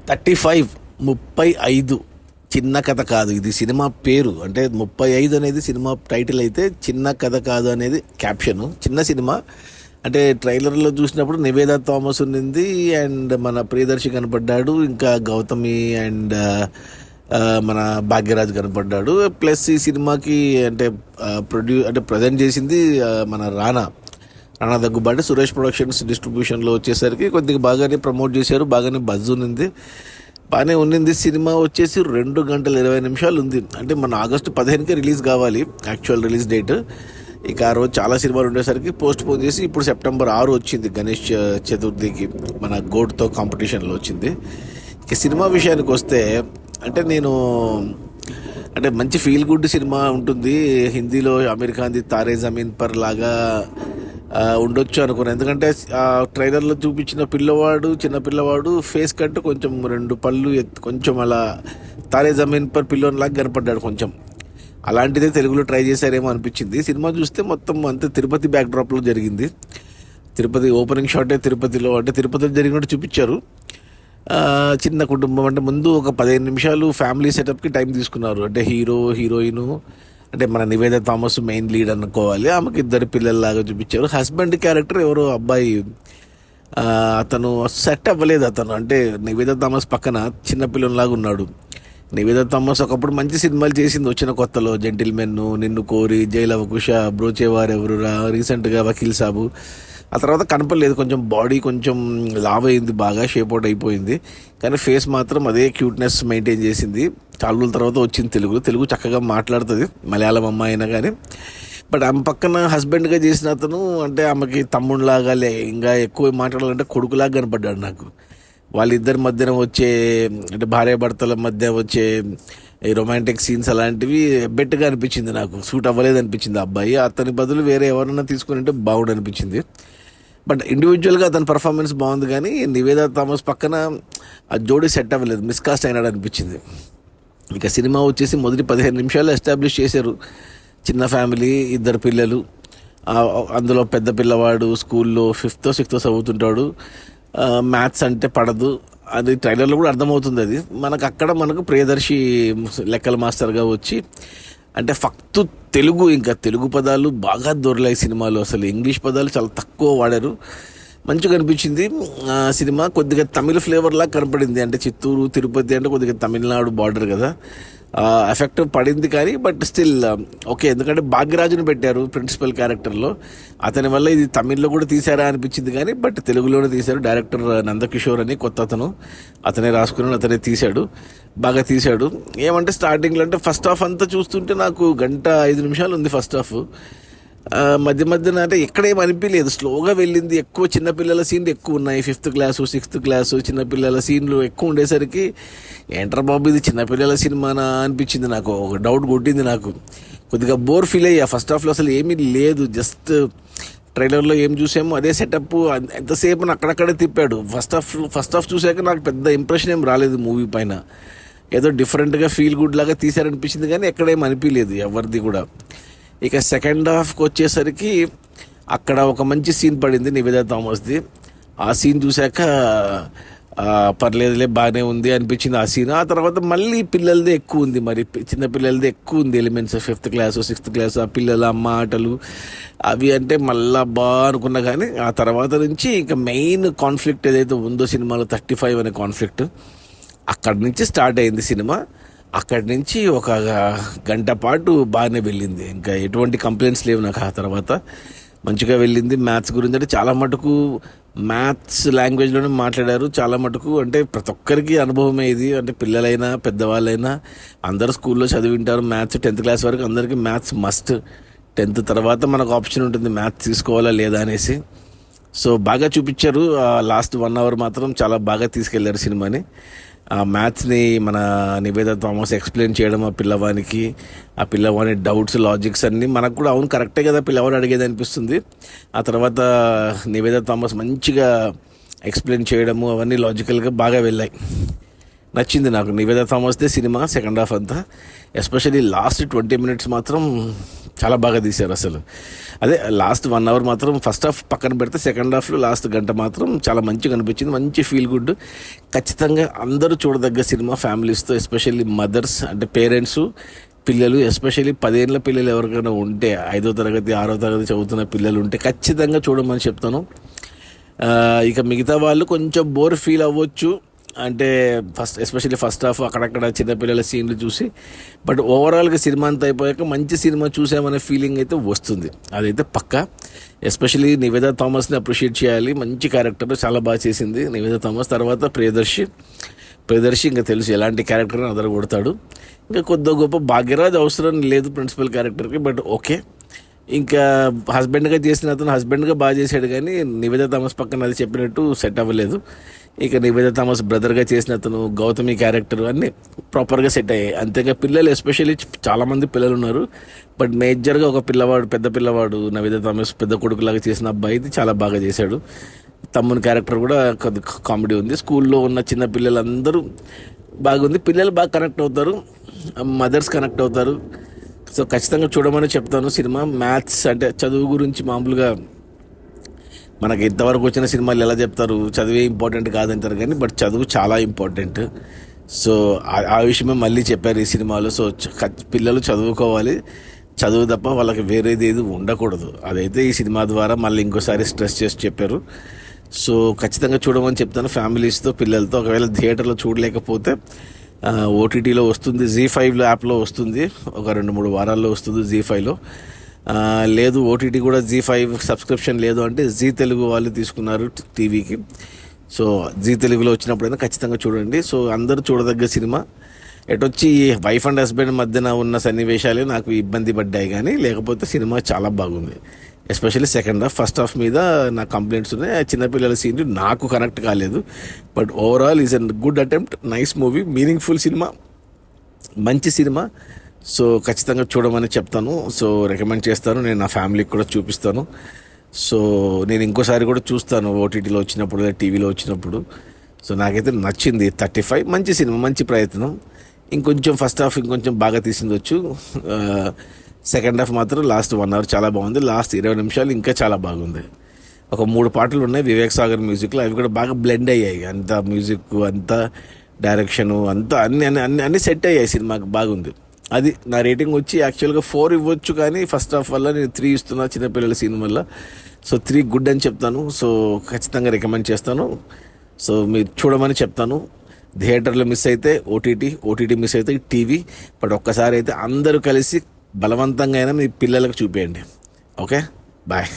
35 35 చిన్న కథ కాదు. ఇది సినిమా పేరు. అంటే 35 అనేది సినిమా టైటిల్ అయితే, చిన్న కథ కాదు అనేది క్యాప్షన్. చిన్న సినిమా అంటే ట్రైలర్లో చూసినప్పుడు నివేదా థామస్ ఉన్నింది, అండ్ మన ప్రియదర్శి కనపడ్డాడు, ఇంకా గౌతమి అండ్ మన భాగ్యరాజ్ కనపడ్డాడు. ప్లస్ ఈ సినిమాకి అంటే అంటే ప్రజెంట్ చేసింది మన రానా దగ్గుబాటి. సురేష్ ప్రొడక్షన్స్ డిస్ట్రిబ్యూషన్లో వచ్చేసరికి కొద్దిగా బాగానే ప్రమోట్ చేశారు, బాగానే బజ్ ఉన్నింది, బాగానే ఉన్నింది. సినిమా వచ్చేసి 2 గంటల 20 నిమిషాలు ఉంది. అంటే మన ఆగస్టు 15కి రిలీజ్ కావాలి యాక్చువల్ రిలీజ్ డేట్. ఇక ఆ రోజు చాలా సినిమాలు ఉండేసరికి పోస్ట్ పోన్ చేసి ఇప్పుడు సెప్టెంబర్ 6 వచ్చింది, గణేష్ చతుర్థికి మన గోడ్తో కాంపిటీషన్లో వచ్చింది. ఇక సినిమా విషయానికి వస్తే అంటే అంటే మంచి ఫీల్ గుడ్ సినిమా ఉంటుంది. హిందీలో అమీర్ ఖాన్ది తారే జమీన్ పర్ లాగా ఉండొచ్చు అనుకున్నాను. ఎందుకంటే ట్రైలర్లో చూపించిన చిన్న పిల్లవాడు ఫేస్ కట్ కొంచెం 2 పళ్ళు కొంచెం అలా తారే జమీన్ పర్ పిల్లోన్ లాగా కనపడ్డాడు. కొంచెం అలాంటిదే తెలుగులో ట్రై చేశారేమో అనిపించింది. సినిమా చూస్తే మొత్తం అంతే తిరుపతి బ్యాక్డ్రాప్లో జరిగింది. తిరుపతి ఓపెనింగ్ షాటే తిరుపతిలో, అంటే తిరుపతిలో జరిగినట్టు చూపించారు. చిన్న కుటుంబం, అంటే ముందు ఒక 15 నిమిషాలు ఫ్యామిలీ సెటప్కి టైం తీసుకున్నారు. అంటే హీరోయిన్, అంటే మన నివేదా థామస్ మెయిన్ లీడ్ అనుకోవాలి, ఆమెకి 2 పిల్లల్లాగా చూపించారు. హస్బెండ్ క్యారెక్టర్ ఎవరో అబ్బాయి, అతను సెట్ అవ్వలేదు. అంటే నివేదా థామస్ పక్కన చిన్నపిల్లలాగా ఉన్నాడు. నివేదా థామస్ ఒకప్పుడు మంచి సినిమాలు చేసింది వచ్చిన కొత్తలో, జెంటిల్మెన్, నిన్ను కోరి, జైలవకుశ, బ్రోచేవారెవరురా, రీసెంట్గా వకీల్ సాబు. ఆ తర్వాత కనపడలేదు. కొంచెం బాడీ కొంచెం లావ్ అయింది, బాగా షేప్ అవుట్ అయిపోయింది, కానీ ఫేస్ మాత్రం అదే క్యూట్నెస్ మెయింటైన్ చేసింది. చాలా రోజుల తర్వాత వచ్చింది తెలుగు చక్కగా మాట్లాడుతుంది, మలయాళం అమ్మాయి అయినా కానీ. బట్ ఆమె పక్కన హస్బెండ్గా చేసిన అతను అంటే ఆమెకి తమ్ముళ్ళలాగా, ఇంకా ఎక్కువ మాట్లాడాలంటే కొడుకులాగా కనపడ్డాడు నాకు. వాళ్ళిద్దరి మధ్యన వచ్చే అంటే భార్యాభర్తల మధ్య వచ్చే ఈ రొమాంటిక్ సీన్స్ అలాంటివి బెట్గా అనిపించింది నాకు. సూట్ అవ్వలేదు అనిపించింది ఆ అబ్బాయి. అతని బదులు వేరే ఎవరన్నా తీసుకుని ఉంటే బాగుండు అనిపించింది. బట్ ఇండివిజువల్గా అతని పర్ఫార్మెన్స్ బాగుంది, కానీ నివేదా థామస్ పక్కన ఆ జోడీ సెట్ అవ్వలేదు, మిస్కాస్ట్ అయినాడు అనిపించింది. ఇక సినిమా వచ్చేసి మొదటి 15 నిమిషాలు ఎస్టాబ్లిష్ చేశారు. చిన్న ఫ్యామిలీ, 2 పిల్లలు, అందులో పెద్ద పిల్లవాడు స్కూల్లో 5th, 6th చదువుతుంటాడు. మ్యాథ్స్ అంటే పడదు, అది ట్రైలర్లో కూడా అర్థమవుతుంది. అది మనకు ప్రియదర్శి లెక్కల మాస్టర్గా వచ్చి, అంటే ఫక్తు తెలుగు పదాలు బాగా దొరలాయి సినిమాలో. అసలు ఇంగ్లీష్ పదాలు చాలా తక్కువ వాడారు. మంచిగా అనిపించింది సినిమా. కొద్దిగా తమిళ ఫ్లేవర్లా కనపడింది. అంటే చిత్తూరు, తిరుపతి అంటే కొద్దిగా తమిళనాడు బార్డర్ కదా, ఎఫెక్ట్ పడింది. కానీ బట్ స్టిల్ ఓకే, ఎందుకంటే భాగ్యరాజుని పెట్టారు ప్రిన్సిపల్ క్యారెక్టర్లో. అతని వల్ల ఇది తమిళ్లో కూడా తీశారా అనిపించింది, కానీ బట్ తెలుగులోనే తీశారు. డైరెక్టర్ నందకిషోర్ అని కొత్త అతనే రాసుకుని అతనే తీశాడు, బాగా తీశాడు. ఏమంటే స్టార్టింగ్లో అంటే ఫస్ట్ హాఫ్ అంతా చూస్తుంటే నాకు 1 గంట 5 నిమిషాలు ఉంది ఫస్ట్ హాఫ్. మధ్యన అంటే ఎక్కడేం అనిపించలేదు, స్లోగా వెళ్ళింది. ఎక్కువ చిన్నపిల్లల సీన్లు ఎక్కువ ఉన్నాయి, 5th క్లాసు 6th క్లాసు చిన్నపిల్లల సీన్లు ఎక్కువ ఉండేసరికి ఏంటర్ బాబు ఇది చిన్నపిల్లల సినిమానా అనిపించింది నాకు. ఒక డౌట్ కొట్టింది నాకు, కొద్దిగా బోర్ ఫీల్ అయ్యా. ఫస్ట్ హాఫ్లో అసలు ఏమీ లేదు, జస్ట్ ట్రైలర్లో ఏం చూసామో అదే సెటప్, ఎంతసేపు అక్కడక్కడే తిప్పాడు. ఫస్ట్ హాఫ్ చూసాక నాకు పెద్ద ఇంప్రెషన్ ఏం రాలేదు మూవీ పైన. ఏదో డిఫరెంట్గా ఫీల్ గుడ్ లాగా తీశారనిపించింది, కానీ ఎక్కడేం అనిపించలేదు ఎవరిది కూడా. ఇక సెకండ్ హాఫ్కి వచ్చేసరికి అక్కడ ఒక మంచి సీన్ పడింది నివేదా థామస్ది. ఆ సీన్ చూశాక పర్లేదులే బాగానే ఉంది అనిపించింది ఆ సీన్. ఆ తర్వాత మళ్ళీ పిల్లలదే ఎక్కువ ఉంది, మరి చిన్నపిల్లలదే ఎక్కువ ఉంది elements. 5th class 6th class ఆ పిల్లల అమ్మ ఆటలు అవి అంటే మళ్ళా అనుకున్నా. కానీ ఆ తర్వాత నుంచి ఇక మెయిన్ కాన్ఫ్లిక్ట్ ఏదైతే ఉందో సినిమాలో 35 అనే కాన్ఫ్లిక్ట్, అక్కడి నుంచి స్టార్ట్ అయింది సినిమా. అక్కడి నుంచి ఒక 1 గంట పాటు బాగానే వెళ్ళింది, ఇంకా ఎటువంటి కంప్లైంట్స్ లేవు నాకు. ఆ తర్వాత మంచిగా వెళ్ళింది. మ్యాథ్స్ గురించి అంటే చాలా మటుకు మ్యాథ్స్ లాంగ్వేజ్లోనే మాట్లాడారు చాలా మటుకు. అంటే ప్రతి ఒక్కరికి అనుభవమే ఇది, అంటే పిల్లలైనా పెద్దవాళ్ళైనా అందరూ స్కూల్లో చదివింటారు మ్యాథ్స్. 10th క్లాస్ వరకు అందరికీ మ్యాథ్స్ మస్ట్. 10th తర్వాత మనకు ఆప్షన్ ఉంటుంది మ్యాథ్స్ తీసుకోవాలా లేదా అనేసి. సో బాగా చూపించారు. లాస్ట్ 1 అవర్ మాత్రం చాలా బాగా తీసుకెళ్లారు సినిమాని. ఆ మ్యాథ్స్ని మన నివేదా థామస్ ఎక్స్ప్లెయిన్ చేయడం ఆ పిల్లవాని డౌట్స్, లాజిక్స్ అన్నీ మనకు కూడా అవును కరెక్టే కదా పిల్లవాడు అడిగేది అనిపిస్తుంది. ఆ తర్వాత నివేదా థామస్ మంచిగా ఎక్స్ప్లెయిన్ చేయడము అవన్నీ లాజికల్గా బాగా వెళ్ళాయి. నచ్చింది నాకు నివేదా థామస్దే సినిమా సెకండ్ హాఫ్ అంతా. ఎస్పెషల్లీ లాస్ట్ 20 minutes మాత్రం చాలా బాగా తీశారు అసలు. అదే లాస్ట్ 1 hour మాత్రం ఫస్ట్ హాఫ్ పక్కన పెడితే సెకండ్ హాఫ్లో లాస్ట్ గంట మాత్రం చాలా మంచిగా అనిపించింది. మంచి ఫీల్ గుడ్, ఖచ్చితంగా అందరూ చూడదగ్గ సినిమా ఫ్యామిలీస్తో. ఎస్పెషల్లీ మదర్స్ అంటే పేరెంట్స్, పిల్లలు, ఎస్పెషల్లీ 10 ఏళ్ళ పిల్లలు ఎవరికైనా ఉంటే, 5వ తరగతి 6వ తరగతి చదువుతున్న పిల్లలు ఉంటే ఖచ్చితంగా చూడమని చెప్తాను. ఇక మిగతా వాళ్ళు కొంచెం బోర్ ఫీల్ అవ్వచ్చు, అంటే ఎస్పెషల్లీ ఫస్ట్ హాఫ్ అక్కడక్కడ చిన్నపిల్లల సీన్లు చూసి. బట్ ఓవరాల్గా సినిమా అంతా అయిపోయాక మంచి సినిమా చూసామనే ఫీలింగ్ అయితే వస్తుంది, అదైతే పక్కా. ఎస్పెషల్లీ నివేదా థామస్ని అప్రిషియేట్ చేయాలి, మంచి క్యారెక్టర్ చాలా బాగా చేసింది నివేదా థామస్. తర్వాత ప్రియదర్శి ఇంకా తెలుసు ఎలాంటి క్యారెక్టర్ని అదరగొడతాడు. ఇంకా కొద్ది గొప్ప భాగ్యరాజ్ అవసరం లేదు ప్రిన్సిపల్ క్యారెక్టర్కి, బట్ ఓకే. ఇంకా హస్బెండ్గా చేసిన అతను హస్బెండ్గా బాగా చేశాడు, కానీ నివేదా థామస్ పక్కన అది చెప్పినట్టు సెట్ అవ్వలేదు. ఇక నివేదా థామస్ బ్రదర్గా చేసిన అతను గౌతమి క్యారెక్టర్ అన్నీ ప్రాపర్గా సెట్ అయ్యాయి. అంతేగా పిల్లలు, ఎస్పెషల్లీ చాలామంది పిల్లలు ఉన్నారు, బట్ మేజర్గా ఒక పిల్లవాడు, పెద్ద పిల్లవాడు నివేదా థామస్ పెద్ద కొడుకులాగా చేసిన అబ్బాయి ఇది చాలా బాగా చేశాడు. తమ్ముని క్యారెక్టర్ కూడా కొద్ది కామెడీ ఉంది. స్కూల్లో ఉన్న చిన్న పిల్లలందరూ బాగుంది, పిల్లలు బాగా కనెక్ట్ అవుతారు, మదర్స్ కనెక్ట్ అవుతారు. సో ఖచ్చితంగా చూడమని చెప్తాను సినిమా. మ్యాథ్స్ అంటే చదువు గురించి మామూలుగా మనకి ఇంతవరకు వచ్చిన సినిమాలు ఎలా చెప్తారు, చదువే ఇంపార్టెంట్ కాదంటారు, కానీ బట్ చదువు చాలా ఇంపార్టెంట్. సో ఆ విషయమే మళ్ళీ చెప్పారు ఈ సినిమాలో. సో పిల్లలు చదువుకోవాలి, చదువు తప్ప వాళ్ళకి వేరేది ఏది ఉండకూడదు. అదైతే ఈ సినిమా ద్వారా మళ్ళీ ఇంకోసారి స్ట్రెస్ చేసి చెప్పారు. సో ఖచ్చితంగా చూడమని చెప్తాను ఫ్యామిలీస్తో, పిల్లలతో. ఒకవేళ థియేటర్లో చూడలేకపోతే ఓటీటీలో వస్తుంది, జీ5 యాప్లో వస్తుంది, ఒక 2-3 వారాల్లో వస్తుంది జీ5లో. లేదు ఓటీటీ కూడా జీ5 సబ్స్క్రిప్షన్ లేదు అంటే జీ తెలుగు వాళ్ళు తీసుకున్నారు టీవీకి. సో జీ తెలుగులో వచ్చినప్పుడైనా ఖచ్చితంగా చూడండి. సో అందరూ చూడదగ్గ సినిమా. ఎటొచ్చి వైఫ్ అండ్ హస్బెండ్ మధ్యన ఉన్న సన్నివేశాలే నాకు ఇబ్బంది పడ్డాయి, కానీ లేకపోతే సినిమా చాలా బాగుంది. Especially second half. First half మీద నాకు కంప్లైంట్స్ ఉన్నాయి, చిన్నపిల్లల సీన్లు నాకు కనెక్ట్ కాలేదు. But overall is a good attempt, nice movie, meaningful cinema, మంచి సినిమా. సో ఖచ్చితంగా చూడమని చెప్తాను. సో రికమెండ్ చేస్తాను, నేను నా ఫ్యామిలీకి కూడా చూపిస్తాను. సో నేను ఇంకోసారి కూడా చూస్తాను ఓటీటీలో వచ్చినప్పుడు, టీవీలో వచ్చినప్పుడు. సో నాకైతే నచ్చింది 35, మంచి సినిమా, మంచి ప్రయత్నం. ఇంకొంచెం ఫస్ట్ హాఫ్ ఇంకొంచెం బాగా తీసిందొచ్చు, సెకండ్ హాఫ్ మాత్రం లాస్ట్ 1 hour చాలా బాగుంది, లాస్ట్ 20 నిమిషాలు ఇంకా చాలా బాగుంది. ఒక 3 పాటలు ఉన్నాయి వివేక్ సాగర్ మ్యూజిక్లో, అవి కూడా బాగా బ్లెండ్ అయ్యాయి. అంత మ్యూజిక్, అంతా డైరెక్షను, అంతా అన్నీ సెట్ అయ్యాయి, సినిమాకి బాగుంది. అది నా రేటింగ్ వచ్చి యాక్చువల్గా 4 ఇవ్వచ్చు, కానీ ఫస్ట్ హాఫ్ వల్ల నేను 3 ఇస్తున్నా చిన్నపిల్లల సీన్ వల్ల. సో 3 గుడ్ అని చెప్తాను. సో ఖచ్చితంగా రికమెండ్ చేస్తాను. సో మీరు చూడమని చెప్తాను. థియేటర్లో మిస్ అయితే ఓటీటీ మిస్ అయితే టీవీ. బట్ ఒక్కసారి అయితే అందరూ కలిసి బలవంతంగా అయినా మీ పిల్లలకు చూపేయండి. Okay, bye.